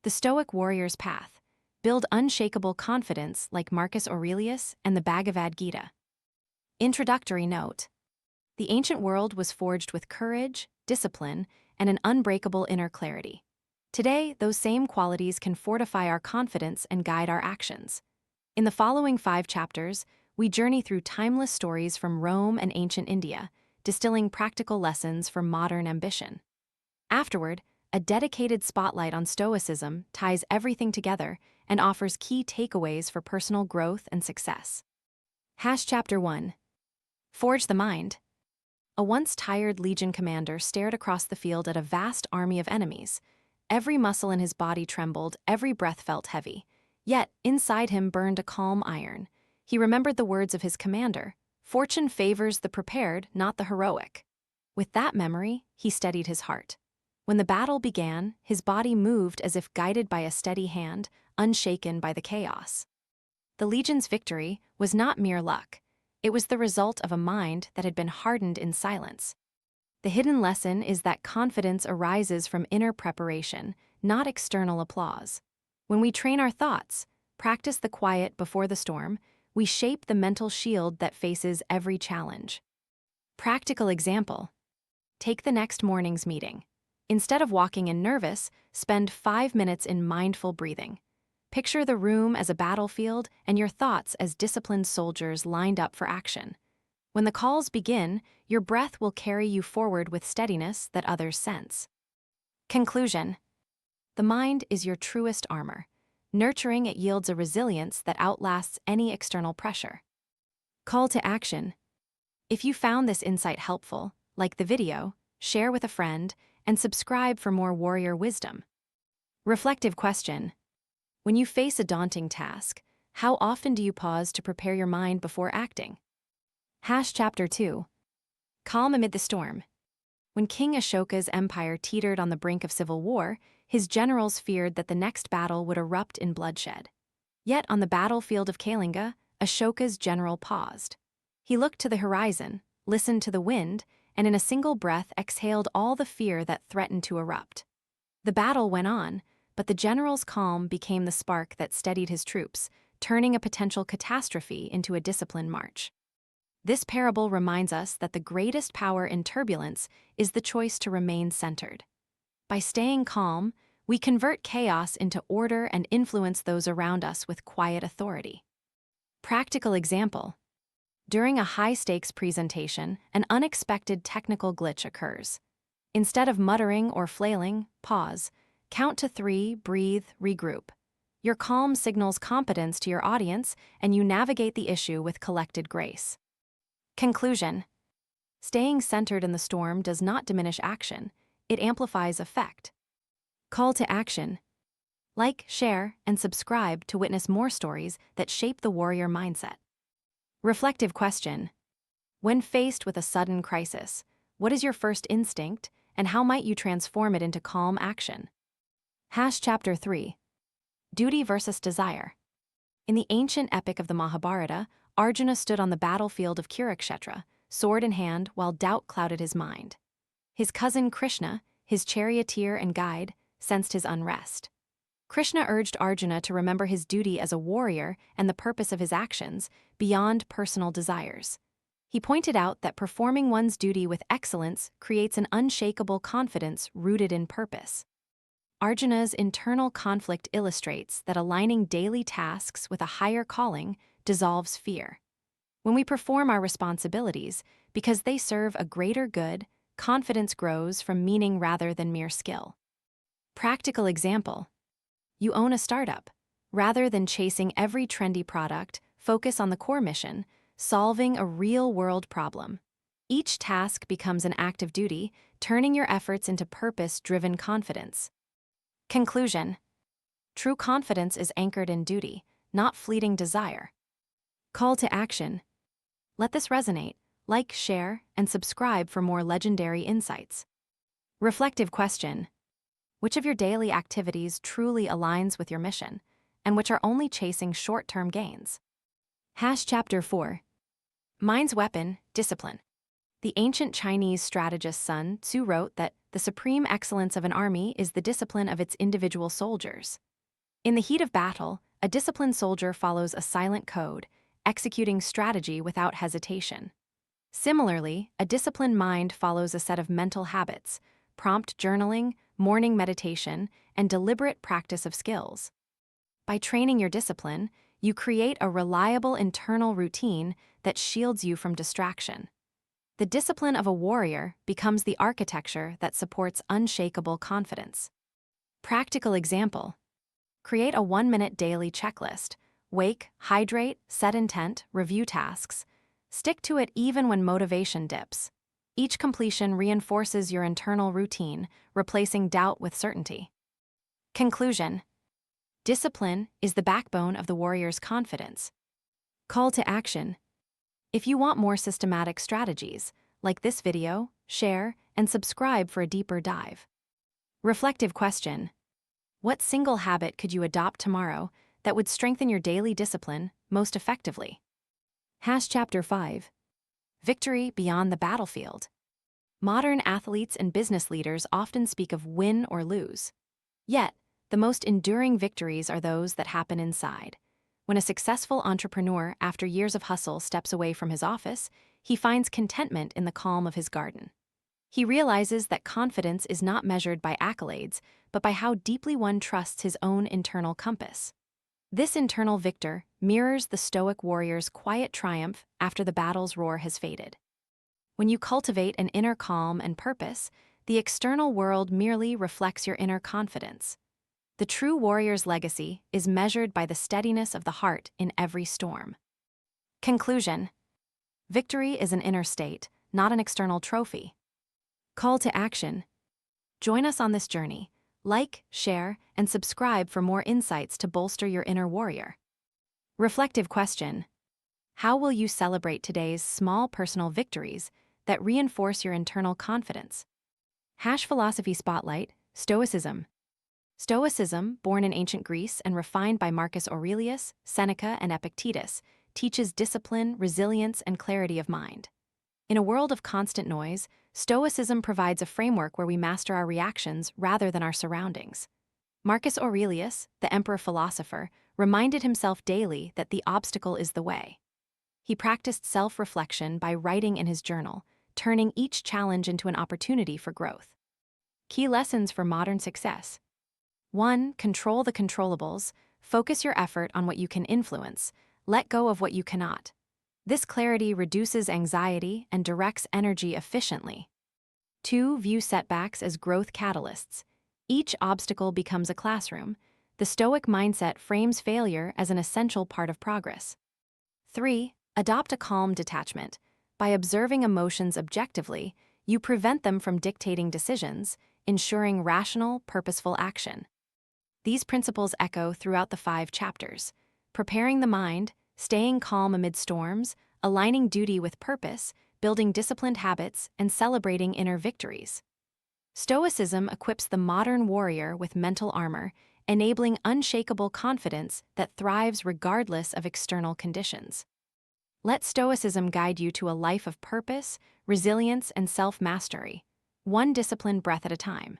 The Stoic warrior's path. Build unshakable confidence like Marcus Aurelius and the Bhagavad Gita. Introductory note. The ancient world was forged with courage, discipline, and an unbreakable inner clarity. Today, those same qualities can fortify our confidence and guide our actions. In the following 5 chapters, we journey through timeless stories from Rome and ancient India, distilling practical lessons for modern ambition. Afterward, a dedicated spotlight on Stoicism ties everything together and offers key takeaways for personal growth and success. Chapter 1. Forge the Mind. A once tired legion commander stared across the field at a vast army of enemies. Every muscle in his body trembled, every breath felt heavy. Yet, inside him burned a calm iron. He remembered the words of his commander, "Fortune favors the prepared, not the heroic." With that memory, he steadied his heart. When the battle began, his body moved as if guided by a steady hand, unshaken by the chaos. The legion's victory was not mere luck. It was the result of a mind that had been hardened in silence. The hidden lesson is that confidence arises from inner preparation, not external applause. When we train our thoughts, practice the quiet before the storm, we shape the mental shield that faces every challenge. Practical example. Take the next morning's meeting. Instead of walking in nervous, spend 5 minutes in mindful breathing. Picture the room as a battlefield and your thoughts as disciplined soldiers lined up for action. When the calls begin, your breath will carry you forward with steadiness that others sense. Conclusion. The mind is your truest armor. Nurturing it yields a resilience that outlasts any external pressure. Call to action. If you found this insight helpful, like the video, share with a friend, and subscribe for more warrior wisdom. Reflective question. When you face a daunting task, how often do you pause to prepare your mind before acting? Chapter 2. Calm amid the storm. When King Ashoka's empire teetered on the brink of civil war, his generals feared that the next battle would erupt in bloodshed. Yet on the battlefield of Kalinga, Ashoka's general paused. He looked to the horizon, listened to the wind, and in a single breath exhaled all the fear that threatened to erupt. The battle went on, but the general's calm became the spark that steadied his troops, turning a potential catastrophe into a disciplined march. This parable reminds us that the greatest power in turbulence is the choice to remain centered. By staying calm, we convert chaos into order and influence those around us with quiet authority. Practical example. During a high-stakes presentation, an unexpected technical glitch occurs. Instead of muttering or flailing, pause, count to 3, breathe, regroup. Your calm signals competence to your audience, and you navigate the issue with collected grace. Conclusion. Staying centered in the storm does not diminish action, it amplifies effect. Call to action. Like, share, and subscribe to witness more stories that shape the warrior mindset. Reflective question. When faced with a sudden crisis, what is your first instinct, and how might you transform it into calm action? Chapter 3. Duty versus desire. In the ancient epic of the Mahabharata, Arjuna stood on the battlefield of Kurukshetra, sword in hand, while doubt clouded his mind. His cousin Krishna, his charioteer and guide, sensed his unrest. Krishna urged Arjuna to remember his duty as a warrior and the purpose of his actions, beyond personal desires. He pointed out that performing one's duty with excellence creates an unshakable confidence rooted in purpose. Arjuna's internal conflict illustrates that aligning daily tasks with a higher calling dissolves fear. When we perform our responsibilities because they serve a greater good, confidence grows from meaning rather than mere skill. Practical example. You own a startup. Rather than chasing every trendy product, focus on the core mission, solving a real-world problem. Each task becomes an act of duty, turning your efforts into purpose-driven confidence. Conclusion. True confidence is anchored in duty, not fleeting desire. Call to action. Let this resonate. Like, share, and subscribe for more legendary insights. Reflective question. Which of your daily activities truly aligns with your mission, and which are only chasing short-term gains? Chapter 4. Mind's weapon, discipline. The ancient Chinese strategist Sun Tzu wrote that the supreme excellence of an army is the discipline of its individual soldiers. In the heat of battle, a disciplined soldier follows a silent code, executing strategy without hesitation. Similarly, a disciplined mind follows a set of mental habits, prompt journaling, morning meditation, and deliberate practice of skills. By training your discipline, you create a reliable internal routine that shields you from distraction. The discipline of a warrior becomes the architecture that supports unshakable confidence. Practical example: create a 1-minute daily checklist. Wake, hydrate, set intent, review tasks. Stick to it even when motivation dips. Each completion reinforces your internal routine, replacing doubt with certainty. Conclusion: discipline is the backbone of the warrior's confidence. Call to action: if you want more systematic strategies, like this video, share, and subscribe for a deeper dive. Reflective question: what single habit could you adopt tomorrow that would strengthen your daily discipline most effectively? Chapter 5. Victory beyond the battlefield. Modern athletes and business leaders often speak of win or lose. Yet, the most enduring victories are those that happen inside. When a successful entrepreneur, after years of hustle, steps away from his office, he finds contentment in the calm of his garden. He realizes that confidence is not measured by accolades, but by how deeply one trusts his own internal compass. This internal victor mirrors the Stoic warrior's quiet triumph after the battle's roar has faded. When you cultivate an inner calm and purpose, the external world merely reflects your inner confidence. The true warrior's legacy is measured by the steadiness of the heart in every storm. Conclusion: victory is an inner state, not an external trophy. Call to action: join us on this journey. Like, share, and subscribe for more insights to bolster your inner warrior. Reflective question: how will you celebrate today's small personal victories that reinforce your internal confidence? Philosophy Spotlight: Stoicism. Stoicism, born in ancient Greece and refined by Marcus Aurelius, Seneca, and Epictetus, teaches discipline, resilience, and clarity of mind. In a world of constant noise, Stoicism provides a framework where we master our reactions rather than our surroundings. Marcus Aurelius, the emperor-philosopher, reminded himself daily that the obstacle is the way. He practiced self-reflection by writing in his journal, turning each challenge into an opportunity for growth. Key lessons for modern success: 1. Control the controllables. Focus your effort on what you can influence. Let go of what you cannot. This clarity reduces anxiety and directs energy efficiently. 2. View setbacks as growth catalysts. Each obstacle becomes a classroom. The Stoic mindset frames failure as an essential part of progress. 3. Adopt a calm detachment. By observing emotions objectively, you prevent them from dictating decisions, ensuring rational, purposeful action. These principles echo throughout the 5 chapters: preparing the mind, staying calm amid storms, aligning duty with purpose, building disciplined habits, and celebrating inner victories. Stoicism equips the modern warrior with mental armor, enabling unshakable confidence that thrives regardless of external conditions. Let Stoicism guide you to a life of purpose, resilience, and self-mastery, one disciplined breath at a time.